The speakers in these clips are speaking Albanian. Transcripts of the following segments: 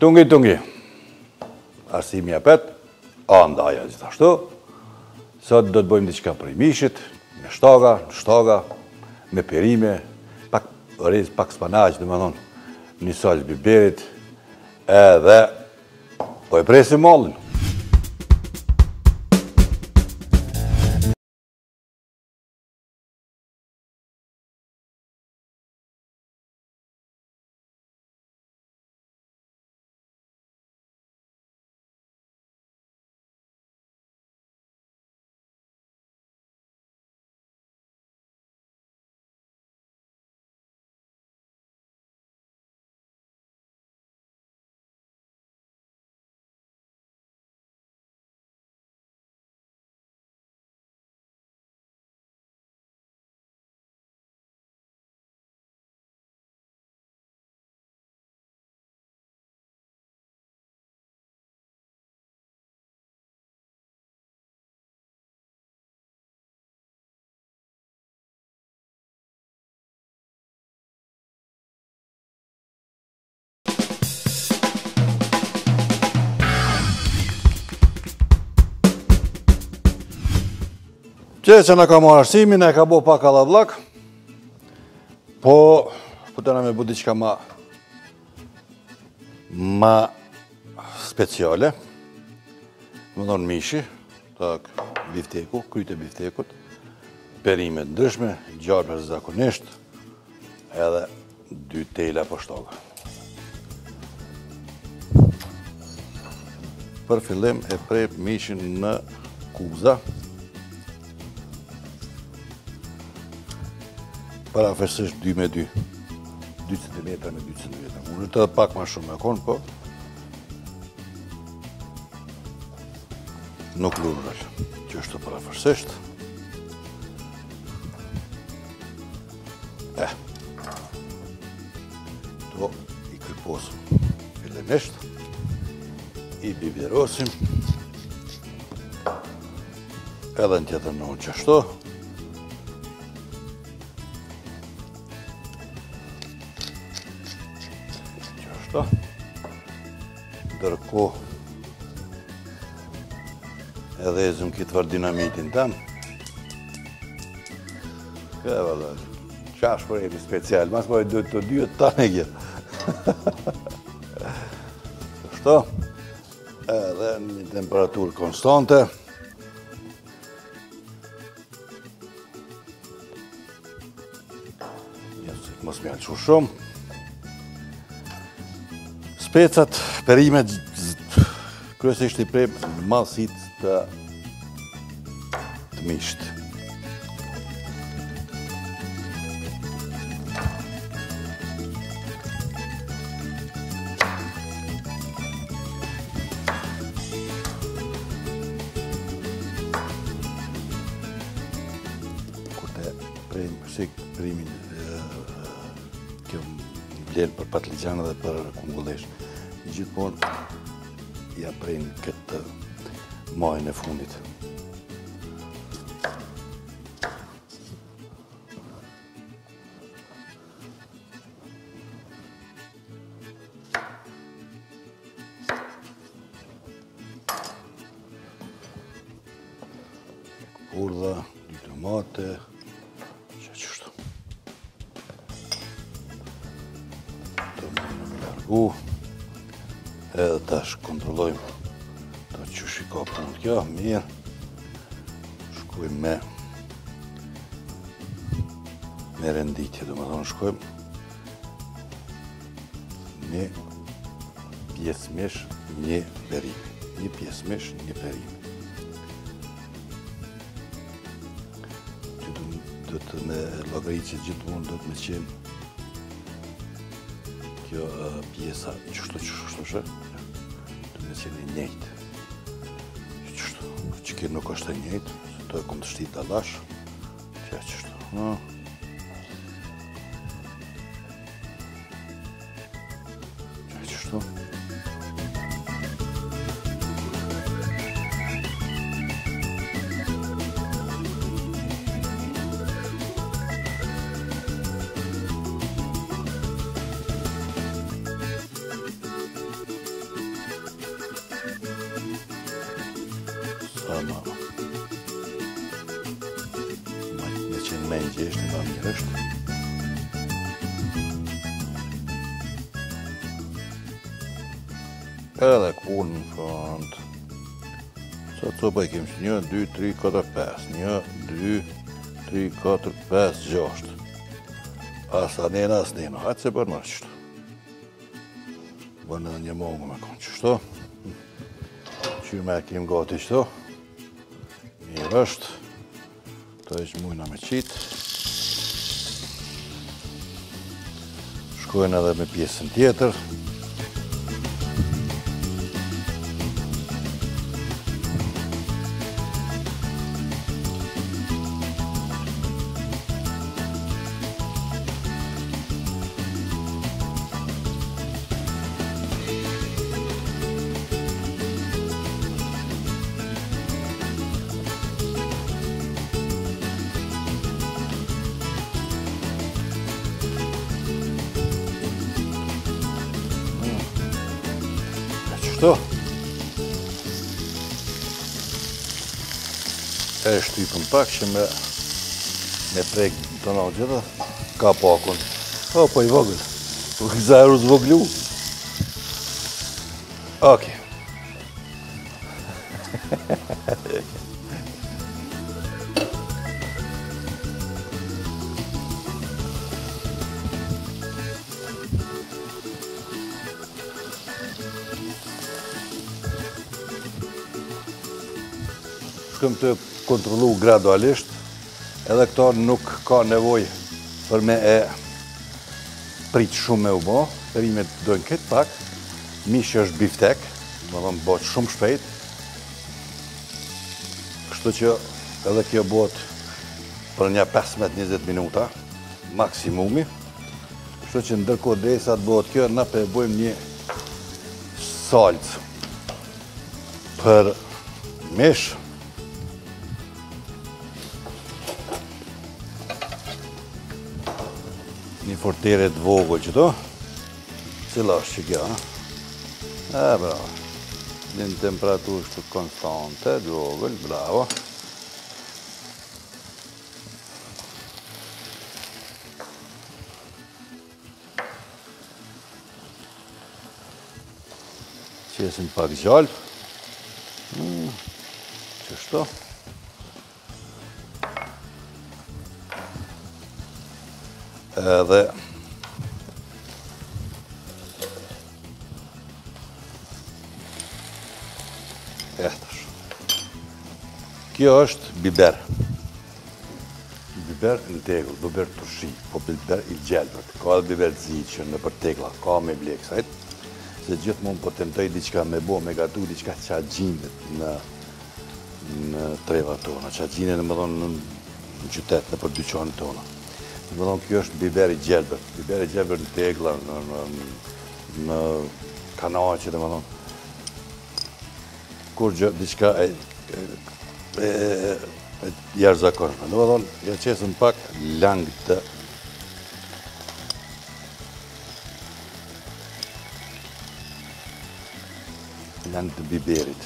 Tungi. Arsimi apet, andaja gjithashtu. Sot do të bëjmë diçka për mishit, me shtaga, me perime, pak oriz, pak spanaq, domethënë, një salcë biberit, edhe po e presim mollin. Që në ka marrë arsimin, e ka bo pak allavlak, po të në me bu diqka ma speciale, më thonë mishi, tak, bifteku, kryte biftekut, perimet ndryshme, gjarë zakonisht, edhe 2 tela po shtoga. Për fillim e prep mishin në kuza, parafërsisht 2 me 2, 2 cm me 2 cm. Unë të edhe pak ma shumë me konë, po nuk lunrel, që është të parafërsisht. To i kryposëm fillimisht, i biberosim, edhe në tjetër në unë qashto, ndërko edhe e zëm këtë varë dinamitin tam. Ka valla, qash për emi special, mas më e të dyët ta me gjithë. Kështu, edhe një temperaturë konstante. Njësë të mos mjallë shumë. Specat, perimet, kryesisht i prep në masit të misht. Kur të perimin, kjo vlerë për patligjana dhe për kungullesh. Gjithmonë ja prejnë këtë majën e fundit. Purdha, 2 tomate, qështu. Të mëjnë me largu. Edhe tash kontrollojmë të që shika punë kjo, mirë. Shkojmë me renditje, do më thonë shkojmë një pjesë mish, një perimi. Një pjesë mish, një perimi. Do të me llogaritje gjithmonë do të me qenë kjo pjesa qështu shë, të me qenë i njejtë. Që kjo nuk është e njejtë, se to e kom të shtit dalash, që qështu. Që qështu. me ngjeshtë nga mirësht. Edhe unë në fund. Sa copa i kemë që 1, 2, 3, 4, 5. 1, 2, 3, 4, 5, 6. Asa nena, as nena. Hajtë se bërë marë qështu. Bërë edhe një mongë me konë qështu. Qyrë me kemë gati qështu. Mirë është. Të e që mujna me qitë. Shkojnë edhe me pjesën tjetër. Kështu. E shtypëm pak që me prek të nga gjitha ka pakun. O, po i vogël. Këzaru zvoglu. Oke. Shkëm të kontrolu gradualisht, edhe këto nuk ka nevoj për me e prit shumë me u bo, perimet dojnë këtë pak, mishi është biftek, më dhëmë bëtë shumë shpejt, kështu që edhe kjo bëtë për një 15-20 minuta, maksimumi, kështu që ndërkohë dresa të bëtë kjo, na për e bojmë një salcë për mish. Një fortere të vogël qëto. Cila është që kjo, ha? Bravo. Në temperaturë shtu konstante, të vogël, bravo. Qesim pak gjallë. Qështu. Edhe eshtash. Kjo është biber. Biber në tegull, biber turshi, po biber i gjelbët. Ka dhe biber të zi që në për tegla, ka me blek sajt. Se gjithë mund po tentoj diqka me bo, me gatu diqka qa gjindet në treva tona. Qa gjindet në më thonë në qytet, në për dyqanë tona. Më thonë, kjo është biber i gjelbër. Biber i gjelbër në tegla, në kanaqe, dhe më thonë. Kur gjë, diqka e jashtëzakonshme. Dhe më thonë, ja qesëm pak lang të biberit.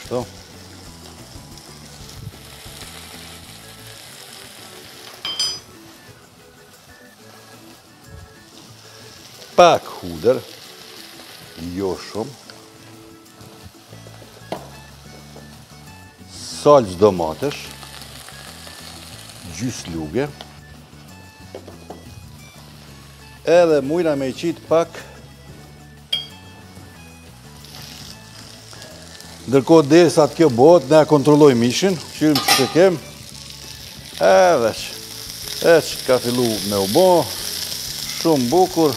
Shto? Pak hudër, jo shumë, salcë domatesh, gjys luge, edhe mujna me i qitë pak, ndërkohë derisa të kjo bëhet, ne kontrolloj mishin, qyrim që të kem, edhe që ka fillu me u bo, shumë bukur,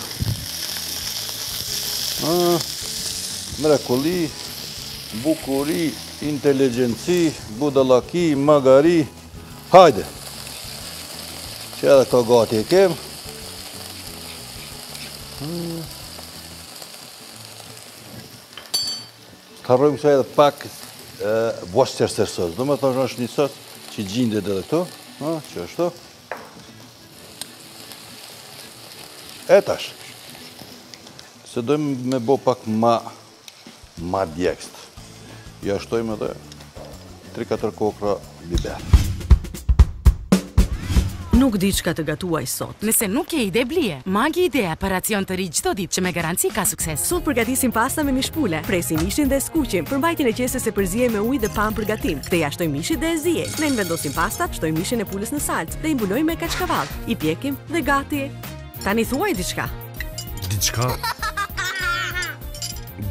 mrekulli, bukuri, inteligenci, budallaki, magari, hajde, që edhe këto gati e kem. Të harrojmë se edhe pak Worcestershire sos, do me thonë është një sos që gjindet edhe këto, që është to. E tash, se dojmë me bo pak ma djekst. Ja shtojmë edhe 3-4 kokra biber. Nuk di çka të gatuaj sot. Nëse nuk ke ide blije, Magi Idea për racion të ri çdo ditë që me garanci ka sukses. Sot përgatisim pasta me mishpule, presim mishin dhe skuqim. Për mbajtjen e qeses e përziej me ujë dhe pam për gatim. Ktheja shtojmë mishit dhe e ziej. Ne vendosim pastat, shtojmë mishin e pulës në salcë dhe i mbulojmë me kaçkavall. I pjekim dhe gati. Tani thuaj diçka.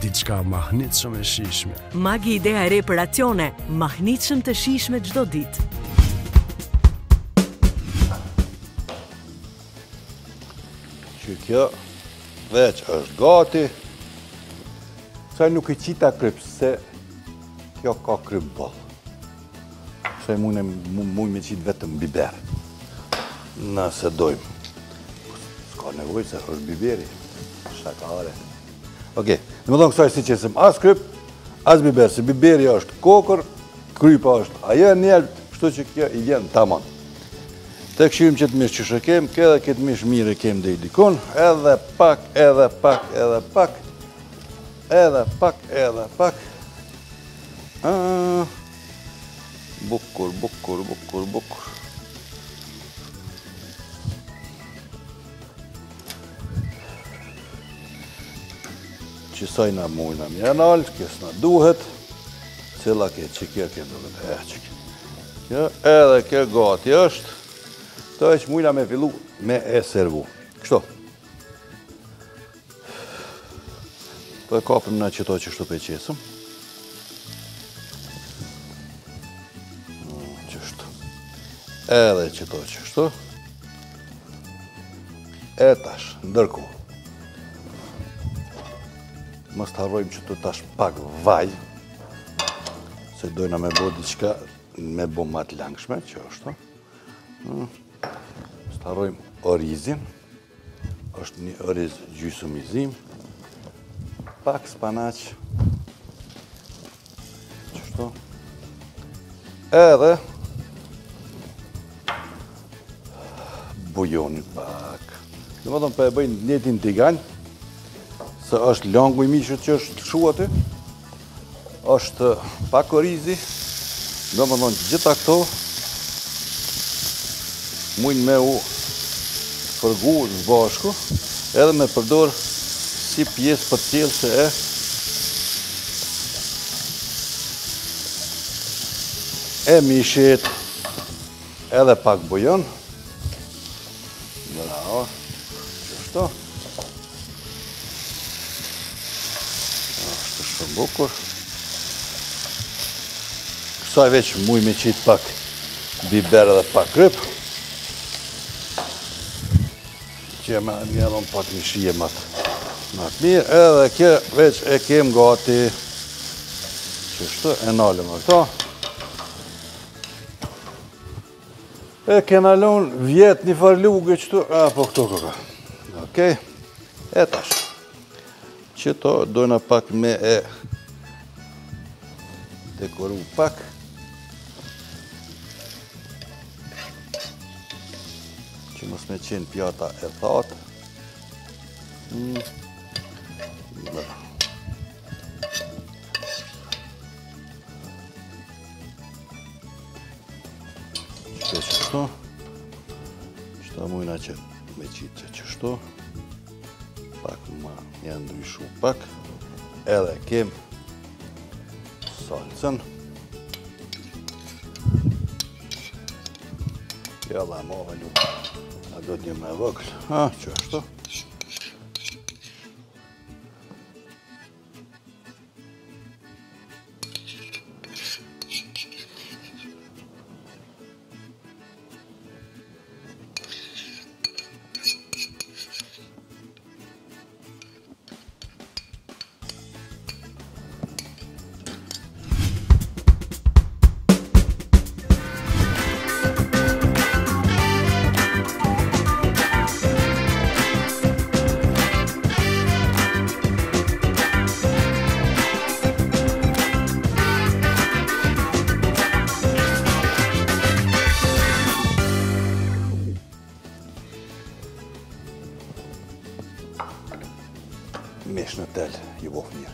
Diçka mahnitshëm e shijshme. Magi Idea e re për racione, mahnitshëm të shijshme çdo ditë. Që kjo veç është gati. Saj nuk I qita kryp, se kjo ka kryp boll. Saj mune me qitë vetëm biber. Nëse dojmë. S'ka nevoj se është biberi. Shakare. Okej, në më thonë kësaj si qesëm as kryp, as biber, se biberi është kokër, krypa është ajo njelbë, kështu që kjo I vjen tamam. Të këshirim që të mish që shëkem, këdhe këtë mish mire kem dhe I dikon, edhe pak, edhe pak, edhe pak, edhe pak, edhe pak. Bukur, bukur, bukur, bukur. Qësaj na mujna mjanal, kësë na duhet, cila ke që kjo ke duhet e që kjo, edhe kjo gati është, të e që mujna me fillu me e servu. Kështu. Të e kapim në qëto që shtu pe qesëm. Qështu. Edhe qëto që shtu. E tash, ndërku. Mos të harrojmë që të tash pak vaj, se dojna me bo diqka me bo matë langshme, që është. Mos të harrojmë orizin, është një oriz gjysëmizim, pak spanaq, që është. Edhe bujonit pak. Dhe më thonë për e bëjnë njetin tigan, se është langu I mishët që është shu aty, është pak orizi, do më thonë gjitha këto, mujnë me u përgu në bashku, edhe me përdor si pjesë për tjelë se e mishit, edhe pak bujon, bravo, qështo, shumë bukur. Kësaj veç muj me qitë pak biber edhe pak kryp. Që me njëllon pak një shije matë mirë. Edhe kjo veç e kem gati. Qështu, e nalëm e këto. E kenalon vjet një farlugë qëtu. Po këto këka. Okej. E tash. Qëto dojna pak me e dekoru pak. Që mos me qenë pjata e thatë. Qështu. Qëta mujna që me qitë që qështu. Pak ma janë ndryshu pak, edhe kem salcën. Jalla ma valu, a do t'një me vëgl, që ashtu. Mish në tel, ju bof mirë.